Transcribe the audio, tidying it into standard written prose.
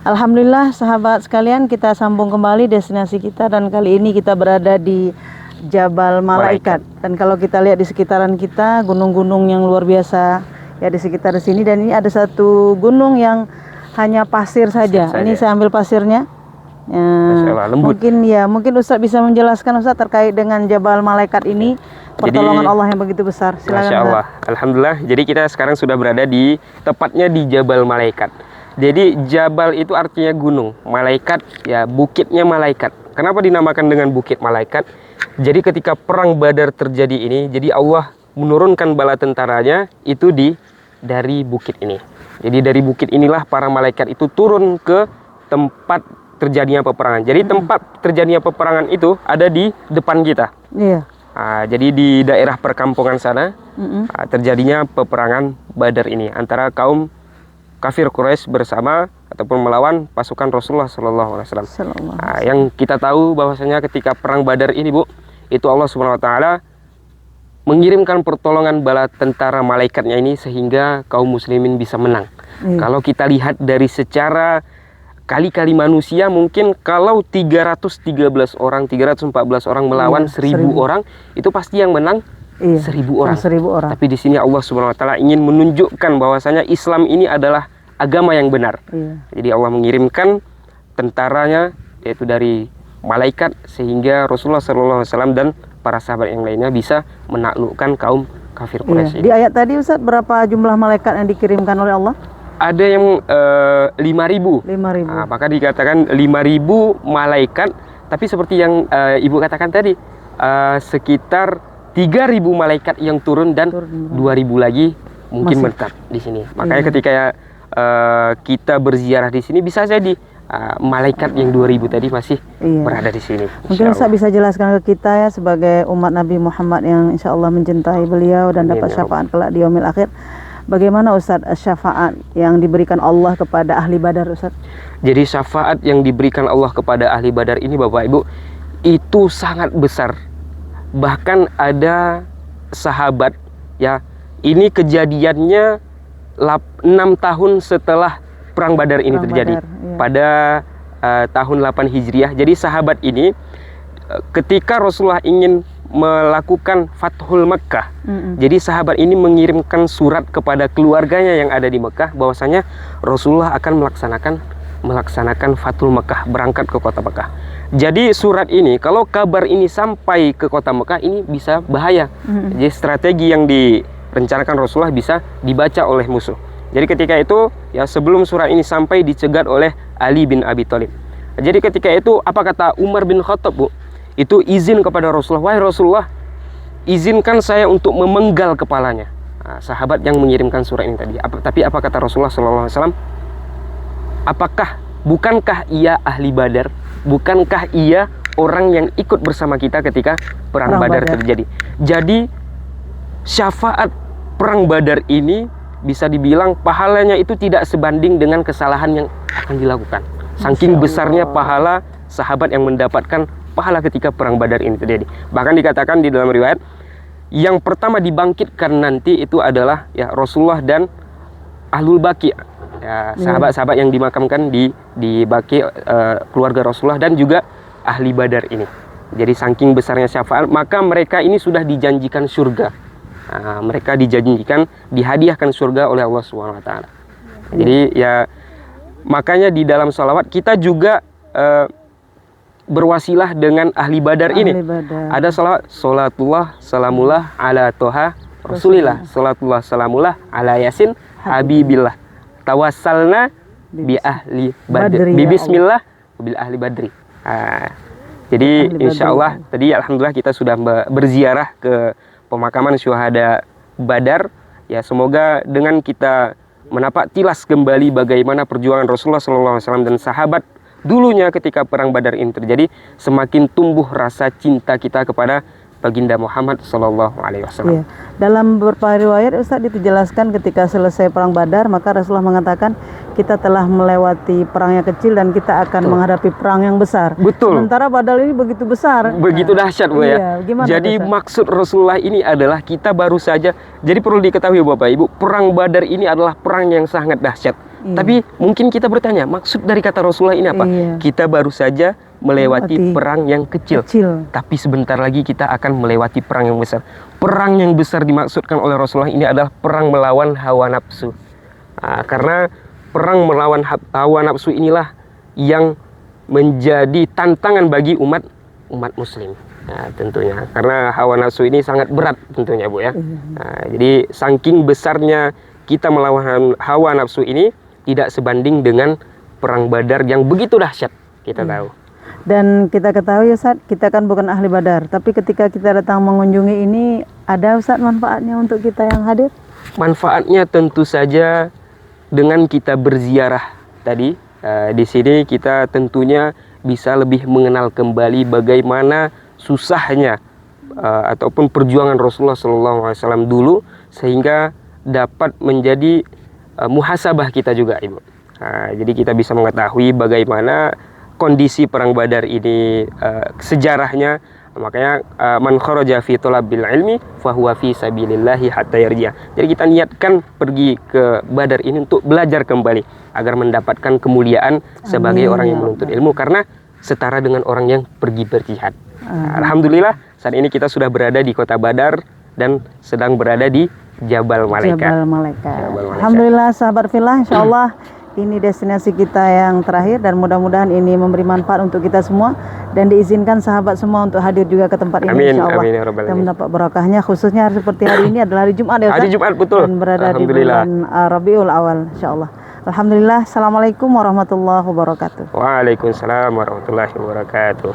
Alhamdulillah sahabat sekalian, kita sambung kembali destinasi kita dan kali ini kita berada di Jabal Malaikat. Dan kalau kita lihat di sekitaran kita gunung-gunung yang luar biasa ya di sekitar sini, dan ini ada satu gunung yang hanya pasir saja. Ini saya ambil pasirnya. Ya, Allah, lembut. Mungkin Ustaz bisa menjelaskan Ustaz terkait dengan Jabal Malaikat ini, pertolongan Allah yang begitu besar. Silakan. Masya Allah. Alhamdulillah. Jadi kita sekarang sudah berada di tepatnya di Jabal Malaikat. Jadi Jabal itu artinya gunung, malaikat ya bukitnya malaikat. Kenapa dinamakan dengan bukit malaikat? Jadi ketika perang Badar terjadi ini, jadi Allah menurunkan bala tentaranya itu dari bukit ini. Jadi dari bukit inilah para malaikat itu turun ke tempat terjadinya peperangan. Jadi tempat terjadinya peperangan itu ada di depan kita. Iya. Jadi di daerah perkampungan sana terjadinya peperangan Badar ini antara kaum kafir Quraisy bersama ataupun melawan pasukan Rasulullah Sallallahu Alaihi Wasallam. Yang kita tahu bahwasanya ketika perang Badar ini, Bu, itu Allah Subhanahu Wa Taala mengirimkan pertolongan bala tentara malaikatnya ini sehingga kaum muslimin bisa menang. Kalau kita lihat dari secara kali-kali manusia, mungkin kalau 313 orang, 314 orang melawan 1000 orang, itu pasti yang menang 1000 orang. 1000 orang. Tapi di sini Allah Subhanahu Wa Taala ingin menunjukkan bahwasanya Islam ini adalah agama yang benar. Jadi Allah mengirimkan tentaranya yaitu dari malaikat sehingga Rasulullah Sallallahu Alaihi Wasallam dan para sahabat yang lainnya bisa menaklukkan kaum kafir Quraisy. Di ayat tadi Ustaz, berapa jumlah malaikat yang dikirimkan oleh Allah? Ada yang 5.000. 5.000. Maka dikatakan 5.000 malaikat. Tapi seperti yang Ibu katakan tadi, sekitar 3.000 malaikat yang turun dan 2.000 lagi mungkin menetap di sini. Makanya ketika kita berziarah di sini bisa jadi malaikat yang 2.000 tadi masih berada di sini. Mungkin Ustaz bisa jelaskan ke kita ya sebagai umat Nabi Muhammad yang insya Allah mencintai beliau dan dapat syafaat kelak di yaumil akhir. Bagaimana Ustaz syafaat yang diberikan Allah kepada ahli Badar, Ustaz? Jadi syafaat yang diberikan Allah kepada ahli Badar ini, Bapak Ibu, itu sangat besar. Bahkan ada sahabat ya, ini kejadiannya 6 tahun setelah perang Badar ini terjadi. Pada tahun 8 Hijriah. Jadi sahabat ini ketika Rasulullah ingin melakukan Fathul Mekah, jadi sahabat ini mengirimkan surat kepada keluarganya yang ada di Mekah bahwasanya Rasulullah akan melaksanakan Fathul Mekah, berangkat ke kota Mekah. Jadi surat ini, kalau kabar ini sampai ke kota Mekah, ini bisa bahaya. Jadi strategi yang direncanakan Rasulullah bisa dibaca oleh musuh. Jadi ketika itu ya, sebelum surat ini sampai, dicegat oleh Ali bin Abi Thalib. Jadi ketika itu apa kata Umar bin Khattab, Bu? Itu izin kepada Rasulullah, wahai Rasulullah, izinkan saya untuk memenggal kepalanya. Sahabat yang mengirimkan surat ini tadi. Tapi apa kata Rasulullah SAW? Bukankah ia ahli Badar? Bukankah ia orang yang ikut bersama kita ketika perang Badar terjadi? Jadi syafaat perang Badar ini bisa dibilang pahalanya itu tidak sebanding dengan kesalahan yang akan dilakukan. Saking besarnya pahala sahabat yang mendapatkan pahala ketika perang Badar ini terjadi. Bahkan dikatakan di dalam riwayat, yang pertama dibangkitkan nanti itu adalah ya Rasulullah dan Ahlul Baqi, ya, sahabat-sahabat yang dimakamkan di Baqi, keluarga Rasulullah dan juga ahli Badar ini. Jadi saking besarnya syafaat, maka mereka ini sudah dijanjikan surga. Mereka dijanjikan dihadiahkan surga oleh Allah Subhanahu Wa Taala. Jadi ya makanya di dalam sholawat kita juga berwasilah dengan ahli Badar ini. Ada sholawat, sholatullah salamullah ala toha rasulillah, sholatullah salamullah ala yasin habibillah, tawassalna bi ahli badri, bi bismillah bil ahli badri. Jadi insya Allah tadi alhamdulillah kita sudah berziarah ke pemakaman syuhada Badar. Ya, semoga dengan kita menapak tilas kembali bagaimana perjuangan Rasulullah SAW dan sahabat dulunya ketika perang Badar ini terjadi, semakin tumbuh rasa cinta kita kepada baginda Muhammad SAW. Dalam beberapa riwayat Ustaz dijelaskan ketika selesai perang Badar, maka Rasulullah mengatakan kita telah melewati perang yang kecil dan kita akan menghadapi perang yang besar. Sementara Badar ini begitu besar, begitu dahsyat, Bu, ya. Jadi maksud Rasulullah ini adalah kita baru saja. Jadi perlu diketahui Bapak Ibu, perang Badar ini adalah perang yang sangat dahsyat. Iya. Tapi mungkin kita bertanya, maksud dari kata Rasulullah ini apa? Iya. Kita baru saja melewati Melewati perang yang kecil. Tapi sebentar lagi kita akan melewati perang yang besar. Perang yang besar dimaksudkan oleh Rasulullah ini adalah perang melawan hawa nafsu. Nah, karena perang melawan hawa nafsu inilah yang menjadi tantangan bagi umat muslim. Nah, tentunya karena hawa nafsu ini sangat berat tentunya Bu ya. Nah, jadi saking besarnya kita melawan hawa nafsu ini tidak sebanding dengan perang Badar yang begitu dahsyat kita tahu. Dan kita ketahui Ustaz, kita kan bukan ahli Badar, tapi ketika kita datang mengunjungi ini ada Ustaz manfaatnya untuk kita yang hadir? Manfaatnya tentu saja dengan kita berziarah tadi. Di sini kita tentunya bisa lebih mengenal kembali bagaimana susahnya ataupun perjuangan Rasulullah SAW dulu, sehingga dapat menjadi muhasabah kita juga Ibu. Jadi kita bisa mengetahui bagaimana kondisi perang Badar ini, sejarahnya. Makanya man kharaja fi talabil ilmi fahuwa fi sabilillahi hatta yarji'a. Jadi kita niatkan pergi ke Badar ini untuk belajar kembali agar mendapatkan kemuliaan sebagai orang yang menuntut ilmu, karena setara dengan orang yang pergi berjihad. Alhamdulillah saat ini kita sudah berada di kota Badar dan sedang berada di Jabal Malaikat. Jabal Malaikat. Alhamdulillah sahabat fillah, insyaallah ini destinasi kita yang terakhir dan mudah-mudahan ini memberi manfaat untuk kita semua dan diizinkan sahabat semua untuk hadir juga ke tempat ini insyaallah. Amin ya rabbal alamin. Dan mendapat barakahnya, khususnya seperti hari ini adalah hari Jumat ya Ustaz. Hari Jumat betul. Dan berada di bulan Rabiul Awal insyaallah. Alhamdulillah. Assalamualaikum warahmatullahi wabarakatuh. Waalaikumsalam warahmatullahi wabarakatuh.